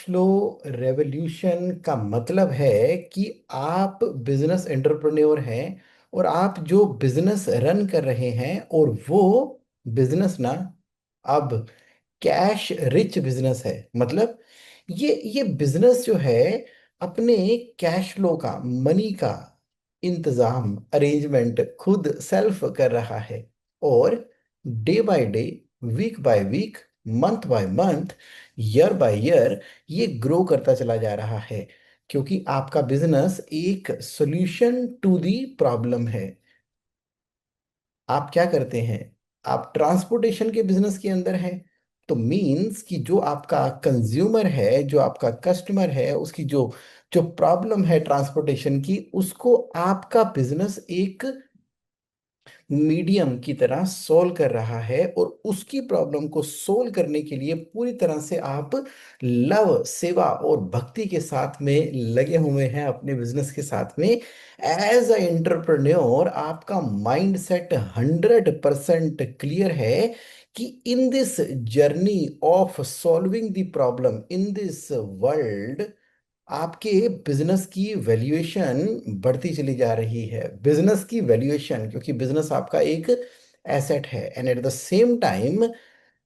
Flow revolution का मतलब है कि आप बिजनेस एंटरप्रेन्योर हैं और आप जो बिजनेस रन कर रहे हैं और वो बिजनेस ना अब कैश रिच बिजनेस है। मतलब ये बिजनेस जो है अपने कैश फ्लो का मनी का इंतजाम अरेंजमेंट खुद सेल्फ कर रहा है और day by day week by week month by month year by year ये ग्रो करता चला जा रहा है क्योंकि आपका बिजनेस एक सॉल्यूशन टू दी प्रॉब्लम है। आप क्या करते हैं? आप ट्रांसपोर्टेशन के बिजनेस के अंदर हैं। तो मींस कि जो आपका कंज्यूमर है, जो आपका कस्टमर है, उसकी जो जो प्रॉब्लम है ट्रांसपोर्टेशन की, उसको आपका बिजनेस एक मीडियम की तरह सोल्व कर रहा है और उसकी प्रॉब्लम को सोल्व करने के लिए पूरी तरह से आप लव सेवा और भक्ति के साथ में लगे हुए हैं अपने बिजनेस के साथ में। एज अ एंटरप्रेन्योर आपका माइंड सेट 100% क्लियर है कि in this journey of solving the problem in this world आपके बिजनेस की वैल्यूएशन बढ़ती चली जा रही है। बिजनेस की वैल्यूएशन, क्योंकि बिजनेस आपका एक एसेट है and at the same time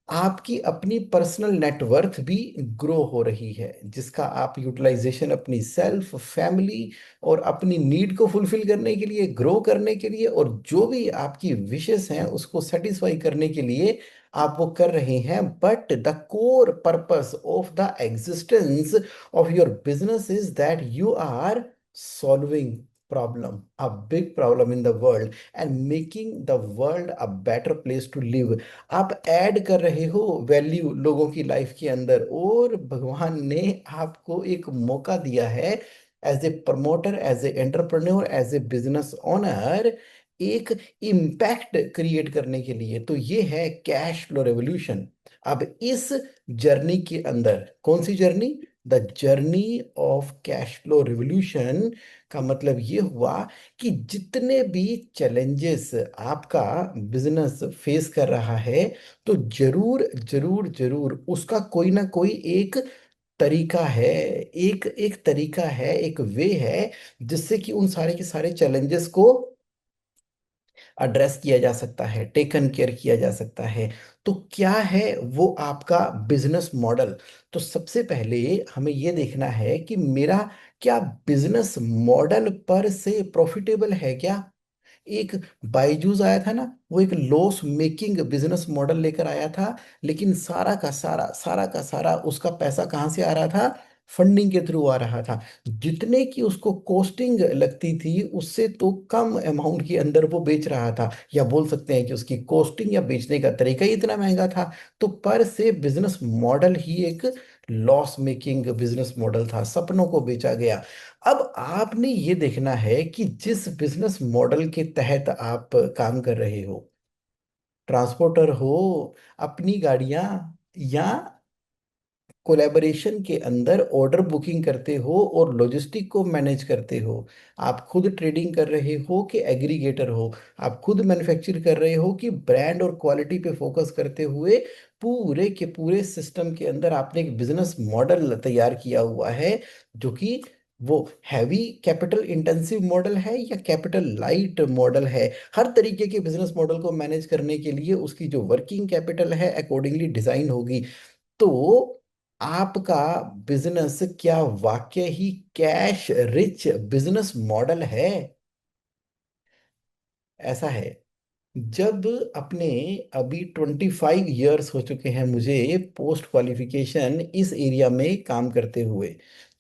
आपकी अपनी पर्सनल नेटवर्थ भी ग्रो हो रही है जिसका आप यूटिलाइजेशन अपनी सेल्फ फैमिली और अपनी नीड को फुलफिल करने के लिए, ग्रो करने के लिए और जो भी आपकी विशेस हैं उसको सेटिस्फाई करने के लिए आप वो कर रहे हैं। But the core purpose of the existence of your business is that you are solving problem, a big problem in the world and making the world a better place to live। आप add कर रहे हो value लोगों की life के अंदर और भगवान ने आपको एक मौका दिया है as a promoter, as a entrepreneur, as a business owner एक इम्पैक्ट क्रिएट करने के लिए। तो ये है कैश फ्लो रेवोल्यूशन। अब इस जर्नी के अंदर कौन सी journey? The journey of cash flow revolution का मतलब ये हुआ कि जितने भी चैलेंजेस आपका बिजनेस फेस कर रहा है तो जरूर जरूर जरूर उसका कोई ना कोई एक तरीका है, एक एक तरीका है, एक वे है जिससे कि उन सारे के सारे चैलेंजेस को एड्रेस किया जा सकता है, टेकन केयर किया जा सकता है। तो क्या है वो आपका बिजनेस मॉडल? तो सबसे पहले हमें ये देखना है कि मेरा क्या बिजनेस मॉडल पर से प्रॉफिटेबल है क्या। एक बायजूस आया था ना, वो एक लॉस मेकिंग बिजनेस मॉडल लेकर आया था, लेकिन सारा का सारा उसका पैसा कहाँ से आ रहा था? फंडिंग के थ्रू आ रहा था। जितने की उसको कॉस्टिंग लगती थी उससे तो कम अमाउंट के अंदर वो बेच रहा था, या बोल सकते हैं कि उसकी कॉस्टिंग या बेचने का तरीका ही इतना महंगा था। तो पर से बिजनेस मॉडल ही एक लॉस मेकिंग बिजनेस मॉडल था, सपनों को बेचा गया। अब आपने ये देखना है कि जिस बिजनेस मॉडल के तहत आप काम कर रहे हो, ट्रांसपोर्टर हो, अपनी गाड़ियां, या कोलैबोरेशन के अंदर ऑर्डर बुकिंग करते हो और लॉजिस्टिक को मैनेज करते हो, आप खुद ट्रेडिंग कर रहे हो कि एग्रीगेटर हो, आप खुद मैन्युफैक्चर कर रहे हो कि ब्रांड और क्वालिटी पे फोकस करते हुए पूरे के पूरे सिस्टम के अंदर आपने एक बिजनेस मॉडल तैयार किया हुआ है जो कि वो हैवी कैपिटल इंटेंसिव मॉडल है या कैपिटल लाइट मॉडल है। हर तरीके के बिजनेस मॉडल को मैनेज करने के लिए उसकी जो वर्किंग कैपिटल है अकॉर्डिंगली डिजाइन होगी। तो आपका बिजनेस क्या वाकई ही कैश रिच बिजनेस मॉडल है? ऐसा है। जब अपने अभी 25 ईयर्स हो चुके हैं मुझे पोस्ट क्वालिफिकेशन इस एरिया में काम करते हुए।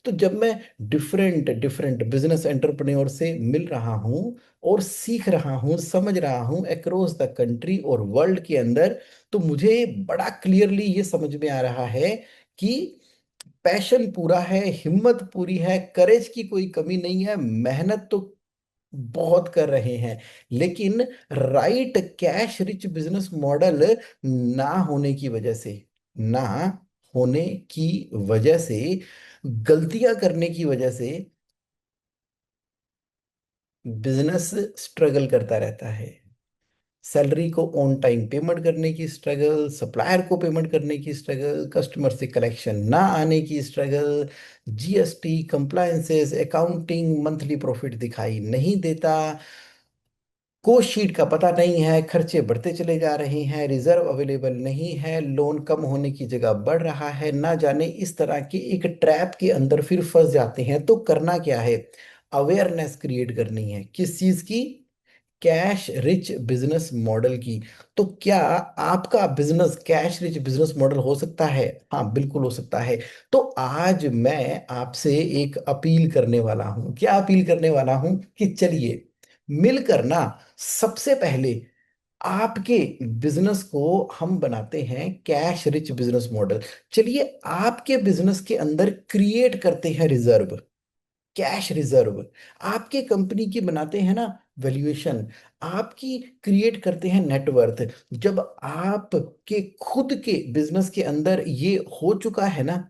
तो जब मैं डिफरेंट डिफरेंट बिजनेस एंटरप्रेन्योर से मिल रहा हूँ और सीख रहा हूँ, समझ रहा हूँ अक्रॉस द कंट्री और वर्ल्ड के अंदर, तो मुझे बड़ा क्लियरली ये समझ में आ रहा है कि पैशन पूरा है, हिम्मत पूरी है, करेज की कोई कमी नहीं है, मेहनत तो बहुत कर रहे हैं, लेकिन right cash rich business model ना होने की वजह से, ना होने की वजह से, गलतियां करने की वजह से बिजनेस स्ट्रगल करता रहता है। सैलरी को ऑन टाइम पेमेंट करने की स्ट्रगल, सप्लायर को पेमेंट करने की स्ट्रगल, कस्टमर से कलेक्शन ना आने की struggle, GST, compliances, accounting, monthly profit दिखाई नहीं देता, कोस्ट शीट का पता नहीं है, खर्चे बढ़ते चले जा रहे हैं, रिजर्व अवेलेबल नहीं है, लोन कम होने की जगह बढ़ रहा है, ना जाने इस तरह की एक ट्रैप के अंदर फिर फंस जाते हैं। तो करना क्या है? अवेयरनेस क्रिएट करनी है। किस चीज की? कैश रिच बिजनेस मॉडल की। तो क्या आपका business cash rich business model हो सकता है? हाँ, बिल्कुल हो सकता है। तो आज मैं आपसे एक अपील करने वाला हूं। क्या अपील करने वाला हूं? कि चलिए मिलकर ना, सबसे पहले आपके बिजनेस को हम बनाते हैं कैश रिच बिजनेस मॉडल। चलिए आपके बिजनेस के अंदर क्रिएट करते हैं रिजर्व, कैश रिजर्व। आपके कंपनी की बनाते हैं ना वैल्यूएशन, आपकी क्रिएट करते हैं नेटवर्थ। जब आपके खुद के बिजनेस के अंदर ये हो चुका है ना,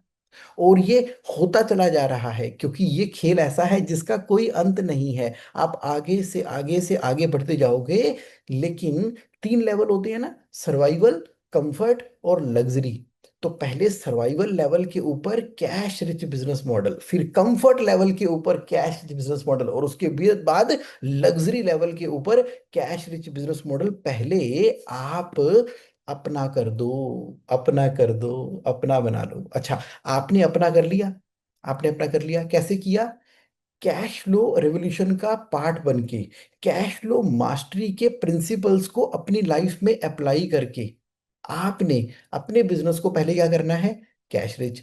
और ये होता चला जा रहा है, क्योंकि ये खेल ऐसा है जिसका कोई अंत नहीं है। आप आगे से आगे से आगे बढ़ते जाओगे। लेकिन 3 लेवल होते हैं ना, सर्वाइवल, कंफर्ट और लग्जरी। तो पहले सर्वाइवल लेवल के ऊपर कैश रिच बिजनेस मॉडल, फिर कंफर्ट लेवल के ऊपर कैश रिच बिजनेस मॉडल, और उसके बाद लग्जरी लेवल के ऊपर कैश रिच बिजनेस मॉडल। पहले आप अपना कर दो, अपना कर दो, अपना बना लो। अच्छा, आपने अपना कर लिया। आपने अपना कर लिया, कैसे किया? कैश फ्लो रेवोल्यूशन का पार्ट बन के, कैश फ्लो मास्टरी के प्रिंसिपल्स को अपनी लाइफ में अप्लाई करके आपने अपने बिजनेस को पहले क्या करना है? Cash rich.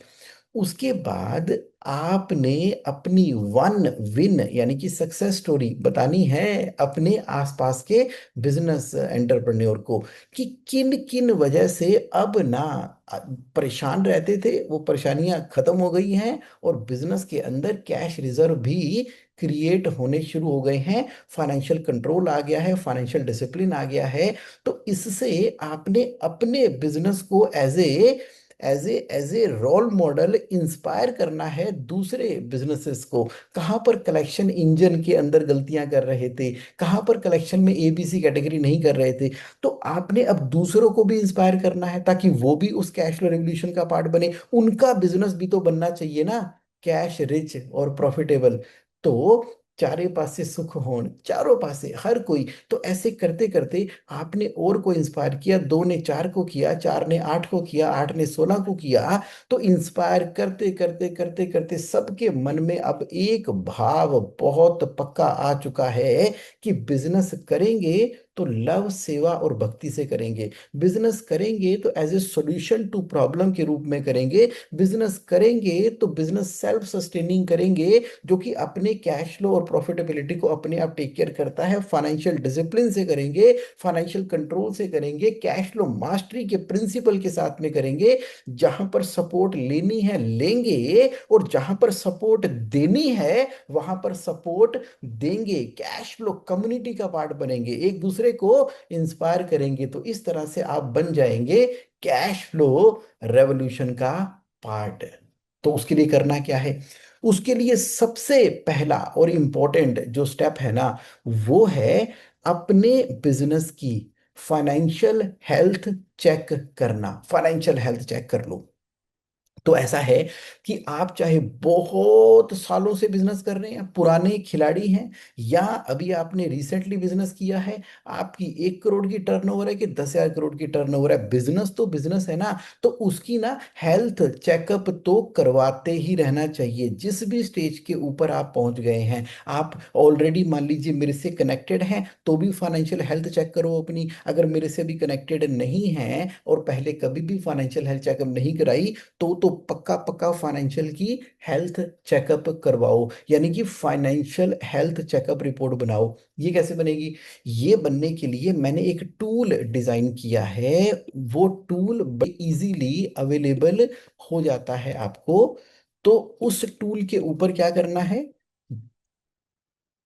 उसके बाद आपने अपनी वन विन यानी कि सक्सेस स्टोरी बतानी है अपने आसपास के बिजनेस एंटरप्रेन्योर को, कि किन किन वजह से अब ना परेशान रहते थे, वो परेशानियां खत्म हो गई हैं, और बिजनेस के अंदर कैश रिजर्व भी क्रिएट होने शुरू हो गए हैं, फाइनेंशियल कंट्रोल आ गया है, फाइनेंशियल डिसिप्लिन आ गया है। तो इससे आपने अपने बिजनेस को as a role model inspire करना है दूसरे बिजनेसेस को। कहाँ पर कलेक्शन इंजन के अंदर गलतियां कर रहे थे, कहाँ पर कलेक्शन में एबीसी कैटेगरी नहीं कर रहे थे, तो आपने अब दूसरों को भी इंस्पायर करना है ताकि वो भी उस कैश फ्लो रेवोल्यूशन का पार्ट बने। उनका बिजनेस भी तो बनना चाहिए ना, कैश रिच और प्रॉफिटेबल। तो चारे पासे सुख होन, चारों पासे हर कोई। तो ऐसे करते करते आपने और को इंस्पायर किया, 2 ने 4 को किया, 4 ने 8 को किया, 8 ने 16 को किया। तो इंस्पायर करते करते करते करते सबके मन में अब एक भाव बहुत पक्का आ चुका है कि बिजनेस करेंगे तो लव, सेवा और भक्ति से करेंगे। बिजनेस करेंगे तो as a solution to problem के रूप में करेंगे। बिजनेस करेंगे तो बिजनेस सेल्फ सस्टेनिंग करेंगे, जो कि अपने कैश फ्लो और प्रॉफिटेबिलिटी को अपने आप टेक केयर करता है। फाइनेंशियल डिसिप्लिन से करेंगे, फाइनेंशियल कंट्रोल से करेंगे, कैश फ्लो मास्टरी के प्रिंसिपल के साथ में करेंगे। जहां पर सपोर्ट लेनी है लेंगे, और जहां पर सपोर्ट देनी है वहां पर सपोर्ट देंगे। कैश फ्लो कम्युनिटी का पार्ट बनेंगे, एक दूसरे को इंस्पायर करेंगे। तो इस तरह से आप बन जाएंगे कैश फ्लो रेवोल्यूशन का पार्ट। तो उसके लिए करना क्या है? उसके लिए सबसे पहला और इम्पोर्टेंट जो स्टेप है ना, वो है अपने बिजनेस की फाइनेंशियल हेल्थ चेक करना। फाइनेंशियल हेल्थ चेक कर लो। तो ऐसा है कि आप चाहे बहुत सालों से बिजनेस कर रहे हैं, पुराने खिलाड़ी हैं, या अभी आपने रिसेंटली बिजनेस किया है, आपकी 1 करोड़ की टर्नओवर है कि 10,000 करोड़ की टर्नओवर है, बिजनेस तो बिजनेस है ना। तो उसकी ना हेल्थ चेकअप तो करवाते ही रहना चाहिए, जिस भी स्टेज के ऊपर आप पहुंच गए हैं। आप ऑलरेडी मान लीजिए मेरे से कनेक्टेड हैं, तो भी फाइनेंशियल हेल्थ चेक करो अपनी। अगर मेरे से भी कनेक्टेड नहीं है और पहले कभी भी फाइनेंशियल हेल्थ चेकअप नहीं कराई, तो पक्का पक्का फाइनेंशियल की हेल्थ चेकअप करवाओ, यानी कि फाइनेंशियल हेल्थ चेकअप रिपोर्ट बनाओ। ये कैसे बनेगी? ये बनने के लिए मैंने एक टूल डिजाइन किया है। वो टूल इजीली अवेलेबल हो जाता है आपको। तो उस टूल के ऊपर क्या करना है?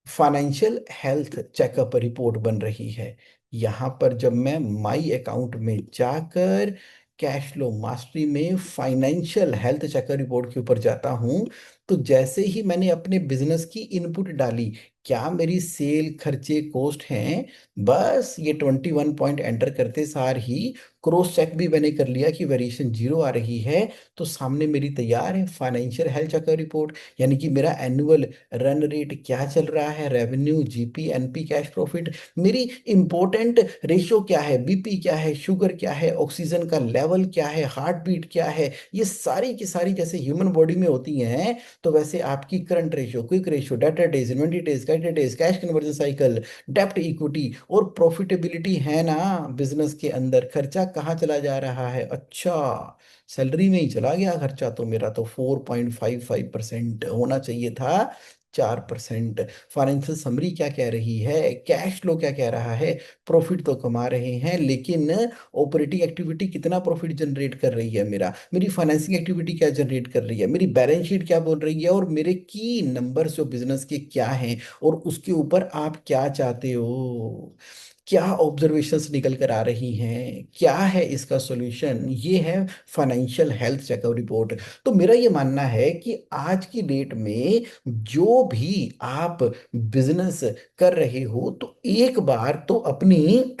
फाइनेंशियल हेल्थ चेकअप रिपोर्ट बन रही है। यहां पर जब मैं माई अकाउंट में जाकर कैश फ्लो मास्टरी में फाइनेंशियल हेल्थ चेकअप रिपोर्ट के ऊपर जाता हूं, तो जैसे ही मैंने अपने बिजनेस की इनपुट डाली, क्या मेरी सेल खर्चे कॉस्ट हैं, बस ये 21 पॉइंट एंटर करते सार ही क्रॉस चेक भी मैंने कर लिया कि वेरिएशन जीरो आ रही है। तो सामने मेरी तैयार है फाइनेंशियल हेल्थ चेकर रिपोर्ट, यानी कि मेरा एनुअल रन रेट क्या चल रहा है, revenue, GP, NP, cash profit, मेरी इंपॉर्टेंट रेशियो क्या है, बीपी क्या है, शुगर क्या है, ऑक्सीजन का लेवल क्या है, हार्ट बीट क्या है, ये सारी की सारी जैसे ह्यूमन बॉडी में होती हैं, तो वैसे आपकी current ratio, quick ratio, debtor days, inventory days, creditor days, cash conversion cycle, डेप्ट इक्विटी और प्रॉफिटेबिलिटी है ना। बिजनेस के अंदर खर्चा कहाँ चला जा रहा है, अच्छा सैलरी में ही चला गया खर्चा, तो मेरा तो 4.55% होना चाहिए था, 4%। फाइनेंशियल समरी क्या कह रही है, कैश फ्लो क्या कह रहा है, प्रॉफिट तो कमा रहे हैं, लेकिन ऑपरेटिंग एक्टिविटी कितना प्रॉफिट जनरेट कर रही है, मेरी फाइनेंसिंग एक्टिविटी क्या जनरेट कर रही है, मेरी बैलेंस शीट क्या बोल रही है, और मेरे की नंबर्स जो बिजनेस के क्या हैं, और उसके ऊपर आप क्या चाहते हो, क्या ऑब्जर्वेशंस निकल कर आ रही हैं, क्या है इसका सॉल्यूशन, ये है फाइनेंशियल हेल्थ चेकअप रिपोर्ट। तो मेरा ये मानना है कि आज की डेट में जो भी आप बिजनेस कर रहे हो, तो एक बार तो अपनी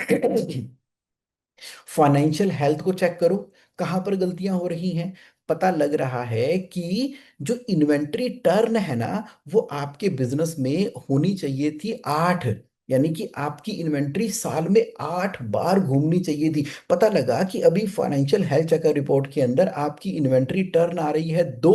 फाइनेंशियल हेल्थ को चेक करो, कहाँ पर गलतियां हो रही हैं। पता लग रहा है कि जो इन्वेंट्री टर्न है ना, वो आपके बिजनेस में होनी चाहिए थी 8, यानी कि आपकी इन्वेंट्री साल में 8 बार घूमनी चाहिए थी। पता लगा कि अभी फाइनेंशियल हेल्थ चेकर रिपोर्ट के अंदर आपकी इन्वेंट्री टर्न आ रही है 2।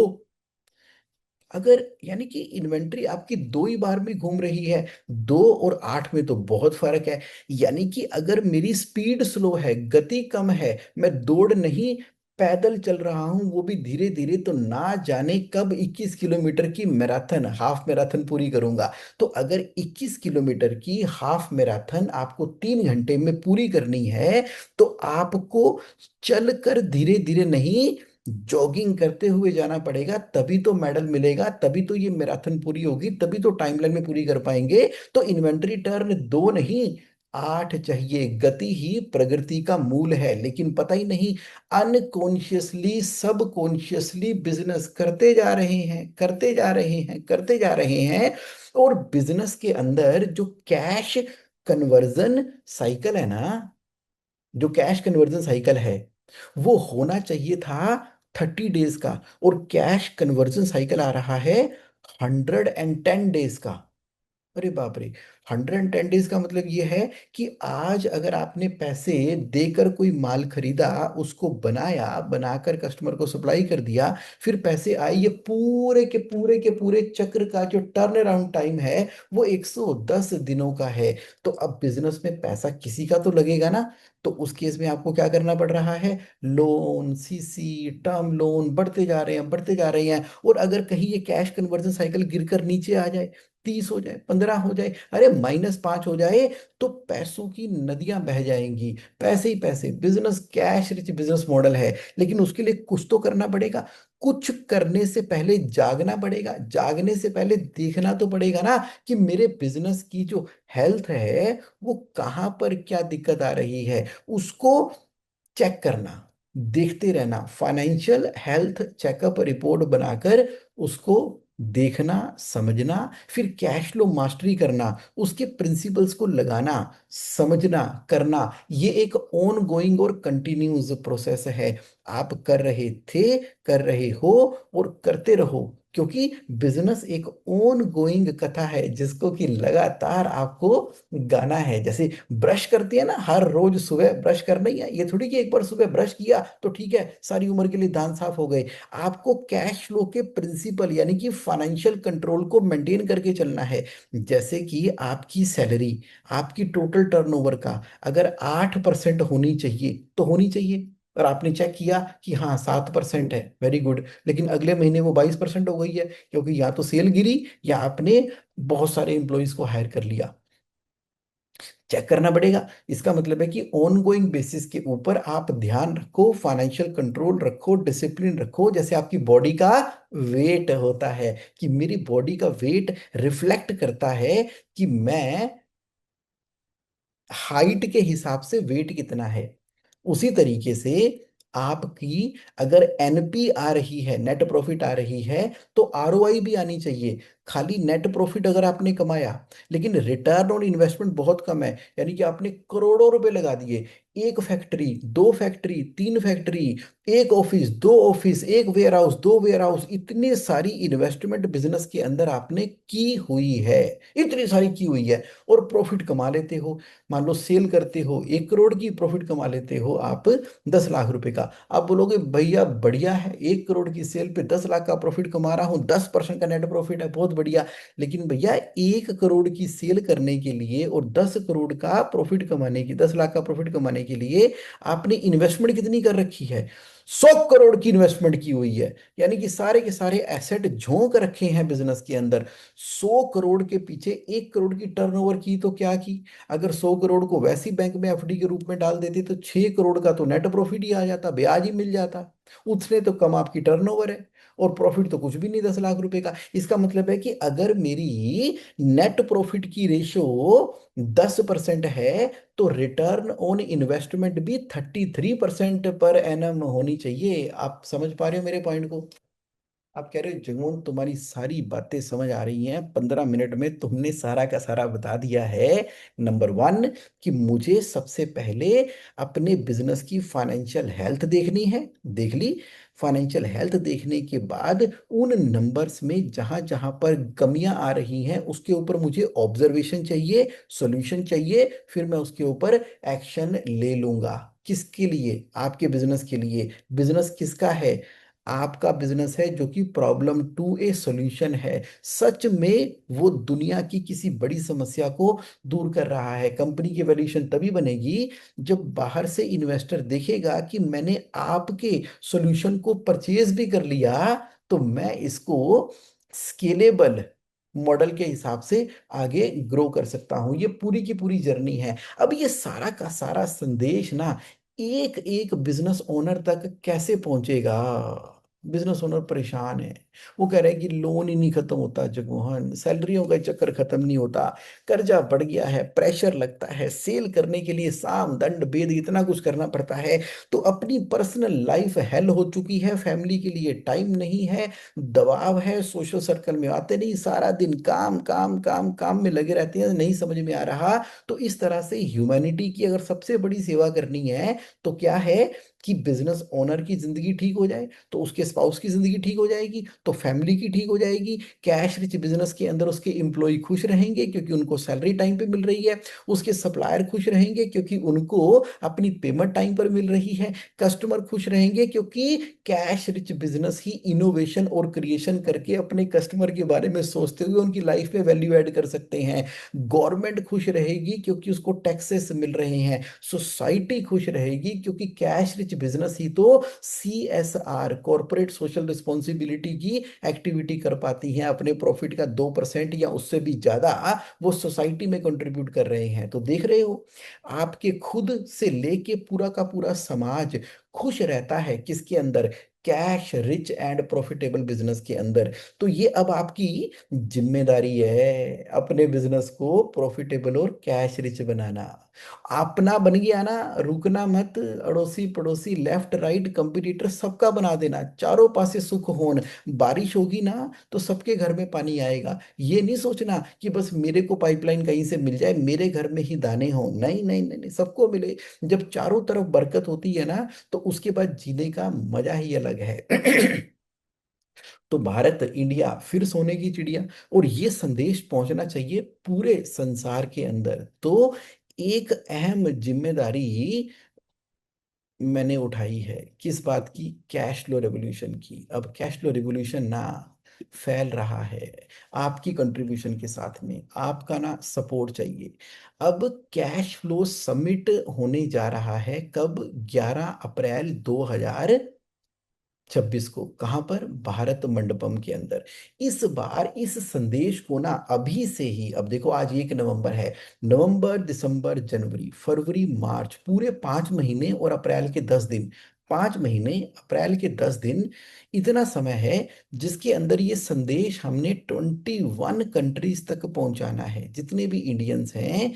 अगर यानी कि इन्वेंट्री आपकी 2 ही बार में घूम रही है, 2 और 8 में तो बहुत फर्क है। यानी कि अगर मेरी स्पीड स्लो है, गति कम है, मैं दौड़ नहीं पैदल चल रहा हूं, वो भी धीरे धीरे, तो ना जाने कब 21 किलोमीटर की मैराथन, हाफ मैराथन पूरी करूंगा। तो अगर 21 किलोमीटर की हाफ मैराथन आपको 3 घंटे में पूरी करनी है, तो आपको चलकर धीरे धीरे नहीं, जॉगिंग करते हुए जाना पड़ेगा, तभी तो मेडल मिलेगा, तभी तो ये मैराथन पूरी होगी, तभी तो टाइमलाइन में पूरी कर पाएंगे। तो इन्वेंट्री टर्न 2 नहीं, 8 चाहिए। गति ही प्रगति का मूल है, लेकिन पता ही नहीं, अनकॉन्शियसली सबकॉन्शियसली बिजनेस करते जा रहे हैं, करते जा रहे हैं, करते जा रहे हैं। और बिजनेस के अंदर जो कैश कन्वर्जन साइकिल है ना, जो कैश कन्वर्जन साइकिल है, वो होना चाहिए था 30 डेज का, और कैश कन्वर्जन साइकिल आ रहा है 110 डेज का। अरे बाप रे, 110 डेज का मतलब ये है कि आज अगर आपने पैसे देकर कोई माल खरीदा, उसको बनाया, बनाकर कस्टमर को सप्लाई कर दिया, फिर पैसे आए, ये पूरे के पूरे के पूरे चक्र का जो टर्न अराउंड टाइम है, वो 110 दिनों का है। तो अब बिजनेस में पैसा किसी का तो लगेगा ना। तो उस केस में आपको क्या करना पड़ रहा है, लोन, सीसी, टर्म लोन बढ़ते जा रहे हैं, बढ़ते जा रहे हैं। और अगर कहीं ये कैश कन्वर्जन साइकिल गिरकर नीचे आ जाए, 30 हो जाए, 15 हो जाए, अरे -5 हो जाए, तो पैसों की नदियां बह जाएंगी, पैसे ही पैसे। Business cash rich business model है, लेकिन उसके लिए कुछ तो करना पड़ेगा। कुछ करने से पहले जागना पड़ेगा, जागने से पहले देखना तो पड़ेगा ना कि मेरे बिजनेस की जो हेल्थ है, वो कहाँ पर क्या दिक्कत आ रही है, उसको चेक करना, देखते रहना, फाइनेंशियल हेल्थ चेकअप रिपोर्ट बनाकर उसको देखना, समझना, फिर कैश फ्लो मास्टरी करना, उसके प्रिंसिपल्स को लगाना, समझना, करना। ये एक ऑन गोइंग और कंटिन्यूस प्रोसेस है। आप कर रहे थे, कर रहे हो, और करते रहो, क्योंकि बिजनेस एक ऑन गोइंग कथा है, जिसको कि लगातार आपको गाना है। जैसे ब्रश करती है ना, हर रोज सुबह ब्रश करना ही है, ये थोड़ी कि एक बार सुबह ब्रश किया तो ठीक है, सारी उम्र के लिए दांत साफ हो गए। आपको कैश फ्लो के प्रिंसिपल, यानी कि फाइनेंशियल कंट्रोल को मेंटेन करके चलना है। जैसे कि आपकी सैलरी, आपकी टोटल टर्नओवर का अगर 8% होनी चाहिए, तो होनी चाहिए। और आपने चेक किया कि हाँ 7% है, वेरी गुड, लेकिन अगले महीने वो 22% हो गई है, क्योंकि या तो सेल गिरी, या आपने बहुत सारे एम्प्लॉयज को हायर कर लिया। चेक करना पड़ेगा। इसका मतलब है कि ऑन गोइंग बेसिस के ऊपर आप ध्यान रखो, फाइनेंशियल कंट्रोल रखो, डिसिप्लिन रखो। जैसे आपकी बॉडी का वेट होता है, कि मेरी बॉडी का वेट रिफ्लेक्ट करता है कि मैं हाइट के हिसाब से वेट कितना है, उसी तरीके से आपकी अगर एनपी आ रही है, नेट प्रॉफिट आ रही है, तो आरओआई भी आनी चाहिए। खाली नेट प्रॉफिट अगर आपने कमाया लेकिन रिटर्न ऑन इन्वेस्टमेंट बहुत कम है, यानी कि आपने करोड़ों रुपए लगा दिए, एक फैक्ट्री, दो फैक्ट्री, तीन फैक्ट्री, एक ऑफिस, दो ऑफिस, एक वेयर हाउस, दो वेयर हाउस, इतनी सारी इन्वेस्टमेंट बिजनेस के अंदर आपने की हुई है, इतनी सारी की हुई है, और प्रॉफिट कमा लेते हो। मान लो सेल करते हो 1 करोड़ की, प्रॉफिट कमा लेते हो आप 10 लाख रुपए का। आप बोलोगे भैया बढ़िया है, 1 करोड़ की सेल पे 10 लाख का प्रॉफिट कमा रहा हूँ, 10% का नेट प्रॉफिट है, बहुत बढ़िया। लेकिन भैया 1 करोड़ की सेल करने के लिए और 10 करोड़ का प्रॉफिट कमाने की, 10 लाख का प्रॉफिट कमाने के लिए आपने इन्वेस्टमेंट कितनी कर रखी है? 100 करोड़ की इन्वेस्टमेंट की हुई है। यानी कि सारे के सारे एसेट झोंक रखे हैं बिजनेस के अंदर। 100 करोड़ के पीछे 1 करोड़ की टर्नओवर की तो क्या की? अगर 100 करोड़ को वैसी बैंक में एफडी के रूप में डाल देते तो 6 करोड़ का तो नेट प्रॉफिट ही आ जाता, ब्याज ही मिल जाता। उतने तो कम आपकी टर्नओवर है, और प्रॉफिट तो कुछ भी नहीं 10 लाख रुपए का। इसका मतलब है कि अगर मेरी नेट प्रॉफिट की रेशो 10% है, तो रिटर्न ऑन इन्वेस्टमेंट भी 33% पर एनम होनी चाहिए। आप समझ पा रहे हो मेरे पॉइंट को? आप कह रहे हो जगमोहन तुम्हारी सारी बातें समझ आ रही हैं, 15 मिनट में तुमने सारा का सारा बता दिया है। नंबर वन, कि मुझे सबसे पहले अपने बिजनेस की फाइनेंशियल हेल्थ देखनी है, देख ली। फाइनेंशियल हेल्थ देखने के बाद उन नंबर्स में जहां जहां पर कमियां आ रही हैं उसके ऊपर मुझे ऑब्जर्वेशन चाहिए, सॉल्यूशन चाहिए, फिर मैं उसके ऊपर एक्शन ले लूंगा। किसके लिए? आपके बिजनेस के लिए। बिजनेस किसका है? आपका बिजनेस है, जो कि प्रॉब्लम टू ए सॉल्यूशन है। सच में वो दुनिया की किसी बड़ी समस्या को दूर कर रहा है। कंपनी की वैल्यूएशन तभी बनेगी जब बाहर से इन्वेस्टर देखेगा कि मैंने आपके सॉल्यूशन को परचेज भी कर लिया, तो मैं इसको स्केलेबल मॉडल के हिसाब से आगे ग्रो कर सकता हूं। ये पूरी की पूरी जर्नी है। अब ये सारा का सारा संदेश ना एक एक बिजनेस ओनर तक कैसे पहुंचेगा? बिजनेस ओनर परेशान है। वो कह रहे हैं कि लोन ही नहीं खत्म होता जगमोहन, सैलरियों का चक्कर खत्म नहीं होता, कर्जा बढ़ गया है, प्रेशर लगता है, सेल करने के लिए साम दंड भेद इतना कुछ करना पड़ता है, तो अपनी पर्सनल लाइफ हेल हो चुकी है, फैमिली के लिए टाइम नहीं है, दबाव है, सोशल सर्कल में आते नहीं, सारा दिन काम काम काम काम में लगे रहते हैं, नहीं समझ में आ रहा। तो इस तरह से ह्यूमैनिटी की अगर सबसे बड़ी सेवा करनी है, तो क्या है कि बिजनेस ओनर की जिंदगी ठीक हो जाए, तो उसके स्पाउस की जिंदगी ठीक हो जाएगी, तो फैमिली की ठीक हो जाएगी। कैश रिच बिजनेस के अंदर उसके एम्प्लॉय खुश रहेंगे क्योंकि उनको सैलरी टाइम पे मिल रही है, उसके सप्लायर खुश रहेंगे क्योंकि उनको अपनी पेमेंट टाइम पर मिल रही है, कस्टमर खुश रहेंगे क्योंकि कैश रिच बिजनेस ही इनोवेशन और क्रिएशन करके अपने कस्टमर के बारे में सोचते हुए उनकी लाइफ में वैल्यू ऐड कर सकते हैं। गवर्नमेंट खुश रहेगी क्योंकि उसको टैक्सेस मिल रहे हैं, सोसाइटी खुश रहेगी क्योंकि कैश रिच बिजनेस ही तो CSR, कॉर्पोरेट सोशल रिस्पॉन्सिबिलिटी की एक्टिविटी कर पाती है। अपने प्रॉफिट का 2% या उससे भी ज्यादा वो सोसाइटी में कंट्रीब्यूट कर रहे हैं। तो देख रहे हो, आपके खुद से लेके पूरा का पूरा समाज खुश रहता है किसके अंदर? Cash rich and profitable business के अंदर। तो ये अब आपकी जिम्मेदारी है अपने बिजनेस को प्रॉफिटेबल और कैश रिच बनाना। अपना बन गया ना, रुकना मत। अड़ोसी पड़ोसी लेफ्ट राइट कंपटीटर सबका बना देना, चारों पासे सुख होन। बारिश होगी ना तो सबके घर में पानी आएगा। ये नहीं सोचना कि बस मेरे को पाइपलाइन कहीं से मिल जाए, मेरे घर में ही दाने हों। नहीं नहीं नहीं नहीं, सबको मिले। जब चारों तरफ बरकत होती है ना, तो उसके बाद जीने का मजा ही अलग है। तो भारत इंडिया फिर सोने की चिड़िया, और ये संदेश पहुंचना चाहिए पूरे संसार के अंदर। तो एक अहम जिम्मेदारी मैंने उठाई है, किस बात की? कैश फ्लो रेवोल्यूशन की। अब कैश फ्लो रेवोल्यूशन ना फैल रहा है आपकी कंट्रीब्यूशन के साथ में, आपका ना सपोर्ट चाहिए। अब कैश फ्लो समिट होने जा रहा है कब? 11 अप्रैल 2026 को। कहाँ पर? भारत मंडपम के अंदर। इस बार इस संदेश को ना अभी से ही, अब देखो आज 1 नवंबर है, नवंबर दिसंबर जनवरी फरवरी मार्च, पूरे 5 महीने और अप्रैल के 10 दिन, 5 महीने अप्रैल के 10 दिन, इतना समय है जिसके अंदर ये संदेश हमने 21 कंट्रीज तक पहुंचाना है। जितने भी इंडियंस हैं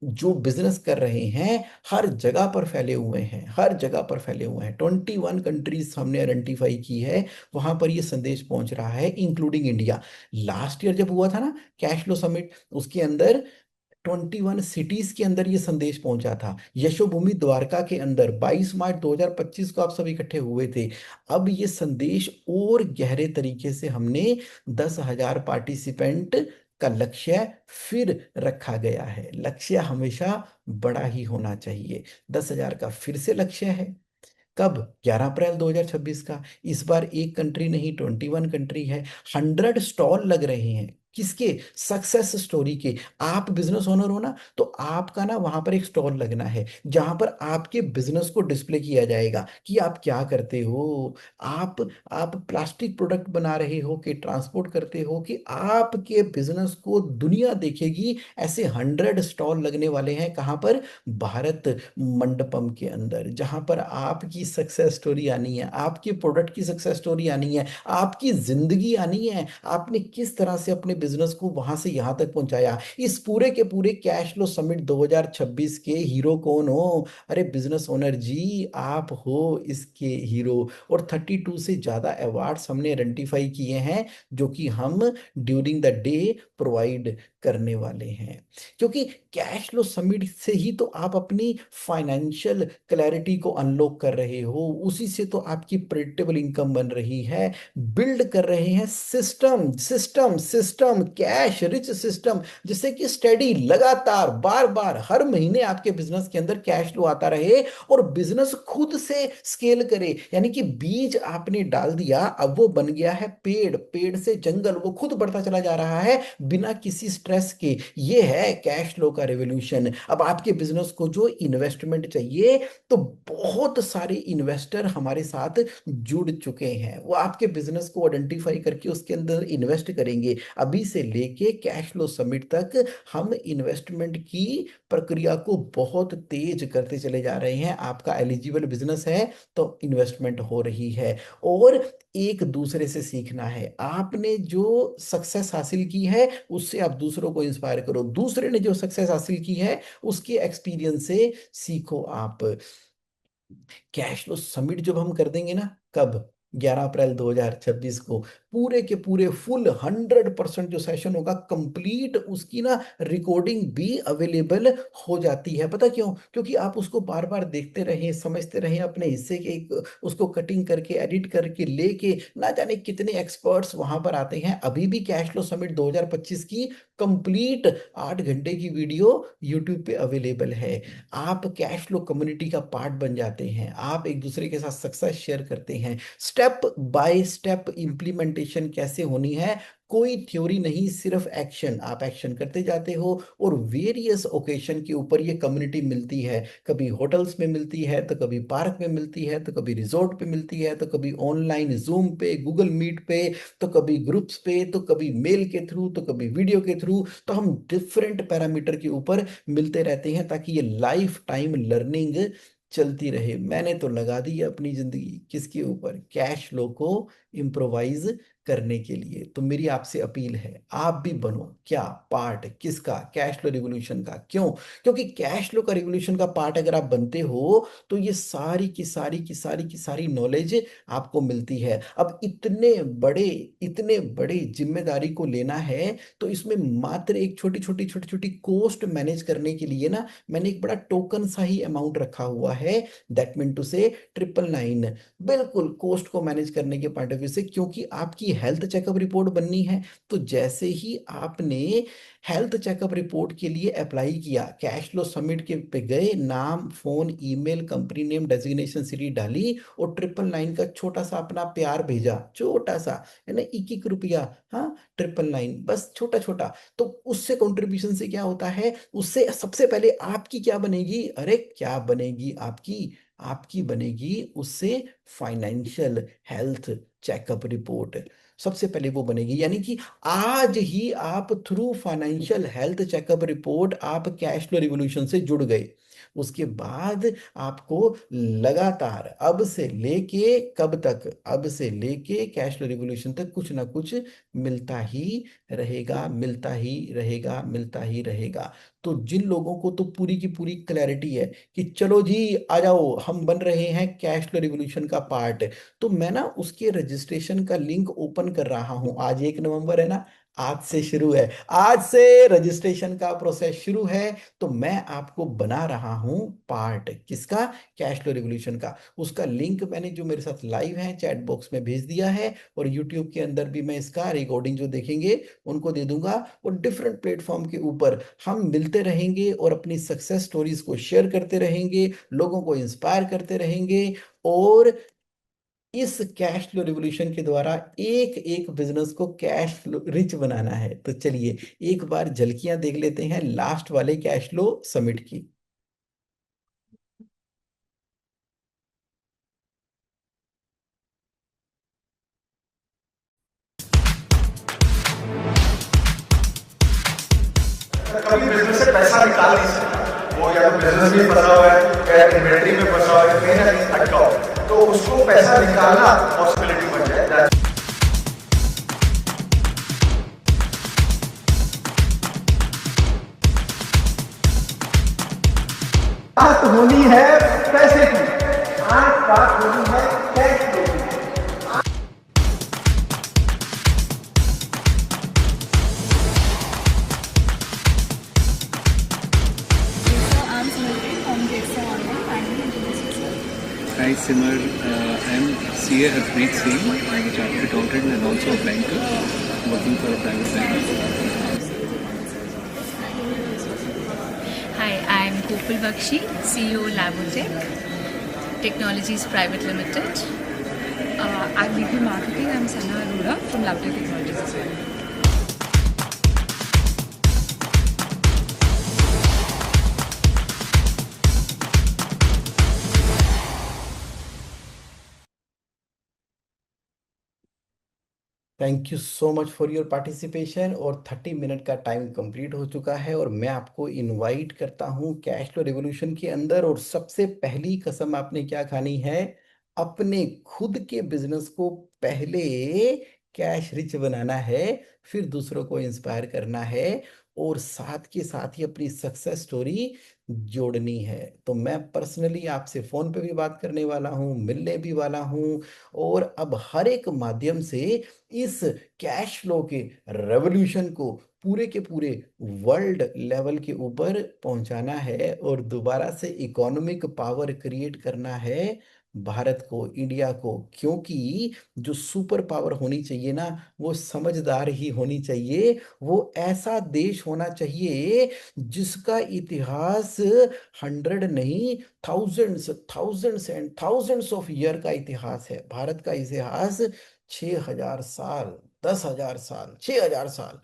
जो बिजनेस कर रहे हैं हर जगह पर फैले हुए हैं, हर जगह पर फैले हुए हैं। 21 कंट्रीज हमने आइडेंटिफाई की है, वहां पर ये संदेश पहुंच रहा है, इंक्लूडिंग इंडिया। लास्ट ईयर जब हुआ था ना कैश फ्लो समिट, उसके अंदर 21 सिटीज के अंदर ये संदेश पहुंचा था। यशोभूमि द्वारका के अंदर 22 मार्च 2025 को आप सब इकट्ठे हुए थे। अब ये संदेश और गहरे तरीके से हमने 10,000 पार्टिसिपेंट का लक्ष्य फिर रखा गया है। लक्ष्य हमेशा बड़ा ही होना चाहिए। 10,000 का फिर से लक्ष्य है। कब? 11 अप्रैल 2026 का। इस बार एक कंट्री नहीं, 21 कंट्री है। 100 स्टॉल लग रहे हैं। किसके? सक्सेस स्टोरी के। आप बिजनेस ओनर हो ना, तो आपका ना वहां पर एक स्टॉल लगना है जहां पर आपके बिजनेस को डिस्प्ले किया जाएगा कि आप क्या करते हो। आप आप प्लास्टिक प्रोडक्ट बना रहे हो कि ट्रांसपोर्ट करते हो, कि आपके बिजनेस को दुनिया देखेगी। ऐसे 100 स्टॉल लगने वाले हैं। कहाँ पर? भारत मंडपम के अंदर, जहां पर आपकी सक्सेस स्टोरी आनी है, आपके प्रोडक्ट की सक्सेस स्टोरी आनी है, आपकी जिंदगी आनी है। आपने किस तरह से अपने बिजनेस को वहां से यहां तक पहुंचाया। इस पूरे के पूरे कैश फ्लो समिट 2026 के हीरो कौन हो? अरे बिजनेस ओनर जी, आप हो इसके हीरो। और 32 से ज्यादा अवार्ड्स हमने आइडेंटिफाई किए हैं, जो कि हम ड्यूरिंग द डे प्रोवाइड करने वाले हैं। क्योंकि कैश फ्लो समिट से ही तो आप अपनी फाइनेंशियल क्लैरिटी को अनलॉक कर रहे हो, उसी से तो आपकी प्रेडिक्टेबल इनकम बन रही है। बिल्ड कर रहे हैं system system system, cash rich system, जिससे कि स्टडी लगातार बार बार हर महीने आपके बिजनेस के अंदर कैश फ्लो आता रहे और बिजनेस खुद से स्केल करे। यानी कि बीज आपने डाल दिया, अब वो बन गया है पेड़, पेड़ से जंगल, वो खुद बढ़ता चला जा रहा है बिना किसी स्ट्रेस के। ये है कैश फ्लो का रेवोल्यूशन। अब आपके बिजनेस को जो इन्वेस्टमेंट चाहिए, तो बहुत सारे इन्वेस्टर हमारे साथ जुड़ चुके हैं। वो आपके बिजनेस को आइडेंटिफाई करके उसके अंदर इन्वेस्ट करेंगे। अभी से लेके कैश फ्लो समिट तक हम इन्वेस्टमेंट की प्रक्रिया को बहुत तेज करते चले जा रहे हैं। आपका एलिजिबल बिजनेस है तो इन्वेस्टमेंट हो रही है। और एक दूसरे से सीखना है। आपने जो सक्सेस हासिल की है, उससे आप दूसरों को इंस्पायर करो। दूसरे ने जो सक्सेस हासिल की है, उसके एक्सपीरियंस से सीखो आप। कैश फ्लो समिट जब हम कर देंगे ना, कब? 11 अप्रैल 2026 को पूरे के पूरे फुल 100% जो सेशन होगा कंप्लीट, उसकी ना रिकॉर्डिंग भी अवेलेबल हो जाती है। पता क्यों? क्योंकि आप उसको बार बार देखते रहें, समझते रहें, अपने हिस्से के उसको कटिंग करके एडिट करके लेके, ना जाने कितने एक्सपर्ट्स वहां पर आते हैं। अभी भी कैश फ्लो समिट 2025 की कंप्लीट 8 घंटे की वीडियो यूट्यूब पे अवेलेबल है। आप कैश फ्लो कम्युनिटी का पार्ट बन जाते हैं। आप एक दूसरे के साथ सक्सेस शेयर करते हैं। स्टेप बाय स्टेप इंप्लीमेंटेशन कैसे होनी है, कोई थ्योरी नहीं, सिर्फ एक्शन। आप एक्शन करते जाते हो और वेरियस ओकेशन के ऊपर ये कम्युनिटी मिलती है। कभी होटल्स में मिलती है, तो कभी पार्क में मिलती है, तो कभी रिजॉर्ट पे मिलती है, तो कभी ऑनलाइन जूम पे, गूगल मीट पे, तो कभी ग्रुप्स पे, तो कभी मेल के थ्रू, तो कभी वीडियो के थ्रू। तो हम डिफरेंट पैरामीटर के ऊपर मिलते रहते हैं, ताकि ये लाइफ टाइम लर्निंग चलती रहे। मैंने तो लगा दी है अपनी जिंदगी किसके ऊपर? कैश फ्लो को इम्प्रोवाइज करने के लिए। तो मेरी आपसे अपील है, आप भी बनो क्या पार्ट? किसका? कैश फ्लो रिवोल्यूशन का। क्यों? क्योंकि कैश फ्लो का रिवोल्यूशन का पार्ट अगर आप बनते हो, तो ये सारी की सारी की सारी की सारी नॉलेज आपको मिलती है। अब इतने बड़े जिम्मेदारी को लेना है, तो इसमें मात्र एक छोटी छोटी छोटी छोटी कोस्ट मैनेज करने के लिए ना, मैंने एक बड़ा टोकन सा ही अमाउंट रखा हुआ है। दैट मीन टू से 999। बिल्कुल कोस्ट को मैनेज करने के पॉइंट ऑफ व्यू से, क्योंकि आपकी हेल्थ चेकअप रिपोर्ट बननी है। तो जैसे ही आपने हेल्थ चेकअप रिपोर्ट के लिए अप्लाई किया, कैश फ्लो समिट के पे गए, नाम, phone, email, company name, designation, city डाली, और 999 का छोटा सा अपना प्यार भेजा, छोटा सा, है ना, 1-1 रुपया। हाँ, 999 बस, छोटा छोटा। तो उससे कंट्रीब्यूशन से क्या होता है? उससे सबसे पहले आपकी क्या बनेगी? अरे क्या बनेगी आपकी? आपकी बनेगी उससे फाइनेंशियल हेल्थ चेकअप रिपोर्ट। सबसे पहले वो बनेगी। यानी कि आज ही आप through financial health checkup report आप कैश फ्लो रिवोल्यूशन से जुड़ गए। उसके बाद आपको लगातार अब से लेके कब तक, अब से लेके कैश फ्लो रिवॉल्यूशन तक कुछ ना कुछ मिलता ही रहेगा, मिलता ही रहेगा, मिलता ही रहेगा। तो जिन लोगों को तो पूरी की पूरी क्लैरिटी है कि चलो जी आ जाओ हम बन रहे हैं कैश फ्लो रिवॉल्यूशन का पार्ट, तो मैं ना उसके रजिस्ट्रेशन का लिंक ओपन कर रहा हूं। आज 1 नवंबर है ना, आज से शुरू है, आज से रजिस्ट्रेशन का प्रोसेस शुरू है। तो मैं आपको बना रहा हूं पार्ट किसका, कैश फ्लो रिवॉल्यूशन का। उसका लिंक मैंने जो मेरे साथ लाइव है चैट बॉक्स में भेज दिया है, और यूट्यूब के अंदर भी मैं इसका रिकॉर्डिंग जो देखेंगे उनको दे दूंगा। और डिफरेंट प्लेटफॉर्म के ऊपर हम मिलते रहेंगे और अपनी सक्सेस स्टोरीज को शेयर करते रहेंगे, लोगों को इंस्पायर करते रहेंगे। और इस कैश फ्लो रिवॉल्यूशन के द्वारा एक एक बिजनेस को कैश फ्लो रिच बनाना है। तो चलिए एक बार झलकियां देख लेते हैं लास्ट वाले कैश फ्लो समिट की। कभी बिजनेस से पैसा निकाल नहीं सकता, वो या तो बिजनेस में फंसा हुआ है या इन्वेंट्री में फंसा हुआ है, कहीं ना कहीं अटका हुआ है, तो उसको पैसा निकालना पॉसिबिलिटी बन जाए। बात होनी है पैसे की, आज बात होनी है कैश फ्लो की। I'm Simran from JSA Online. Kindly introduce yourself. Hi Simar, I'm CA Harpreet Singh. I'm a chartered accountant and also a banker working for a private bank. Hi, I'm Kopal Bakshi, CEO Labotech Technologies Private Limited. I'm VP Marketing. I'm Sana Arora from Labotech Technologies as well. Thank you so much for your participation. और 30 minute का time complete हो चुका है, और मैं आपको invite करता हूं कैश फ्लो रिवॉल्यूशन के अंदर। और सबसे पहली कसम आपने क्या खानी है, अपने खुद के बिजनेस को पहले कैश रिच बनाना है, फिर दूसरों को इंस्पायर करना है, और साथ के साथ ही अपनी सक्सेस स्टोरी जोड़नी है। तो मैं पर्सनली आपसे फोन पे भी बात करने वाला हूँ, मिलने भी वाला हूँ, और अब हर एक माध्यम से इस कैश फ्लो के रेवोल्यूशन को पूरे के पूरे वर्ल्ड लेवल के ऊपर पहुंचाना है, और दोबारा से इकोनॉमिक पावर क्रिएट करना है भारत को, इंडिया को। क्योंकि जो सुपर पावर होनी चाहिए ना, वो समझदार ही होनी चाहिए। वो ऐसा देश होना चाहिए जिसका इतिहास 100 नहीं, thousands thousands and thousands of year का इतिहास है। भारत का इतिहास 6,000 साल, 10,000 साल, 6,000 साल,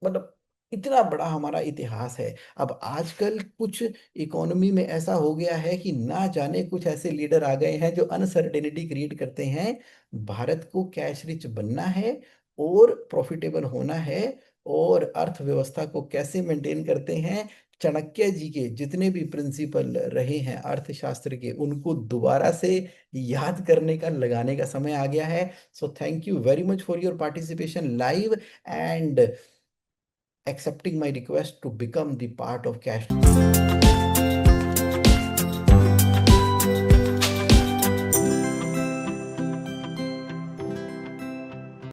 मतलब इतना बड़ा हमारा इतिहास है। अब आजकल कुछ इकोनॉमी में ऐसा हो गया है कि ना जाने कुछ ऐसे लीडर आ गए हैं जो अनसर्टेनिटी क्रिएट करते हैं। भारत को कैश रिच बनना है और प्रॉफिटेबल होना है, और अर्थव्यवस्था को कैसे मेंटेन करते हैं, चाणक्य जी के जितने भी प्रिंसिपल रहे हैं अर्थशास्त्र के, उनको दोबारा से याद करने का, लगाने का समय आ गया है। So thank you very much for your participation live and accepting my request to become the part of cash.